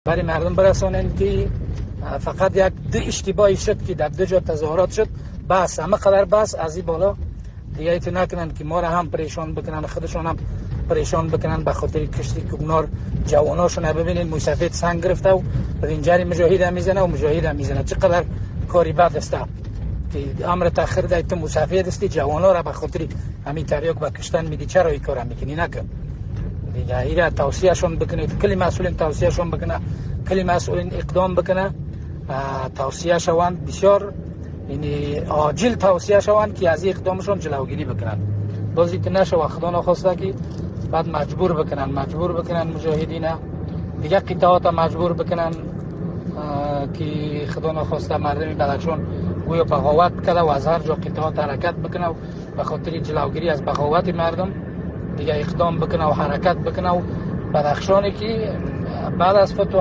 برای مردم برسانند که فقط یک دو اشتباهی شد که در دو جا تظاهرات شد، بس همه قدر بس از این بالا دیگه ایتو نکنن که ما را هم پریشان بکنن، خودشان هم پریشان بکنن به خاطر کشتی کوگنار. جواناشون ببینید موسفید سنگ گرفته و رنجر مجاهد هم میزنه و مجاهد هم میزنه. چقدر کاری بد است که امر تاخیر دایت تو موسفید است، جوانا را به خاطر همین تریاک با کشتن میدی. چرا این کارا میکنی؟ نکن دیگه. ایرا توصیهشون بکنید، کلی مسئولین توصیهشون بکنه، کلی مسئولین اقدام بکنه، توصیه شوند بسیار یعنی عاجل توصیه شوند که از اقدامشون جلوگیری بکنن. بازی که نشه خدا نخواسته که بعد مجبور بکنن مجاهدین دیگه قطعات مجبور بکنن که خدا نخواسته مردم بدخشان گویا بغاوت کرده و از هر جا قطعات حرکت بکنه و به خاطر جلوگیری از بغاوت مردم دیگه اقدام بکنه و حرکت بکنه و بدخشانی که بعد از فتوحات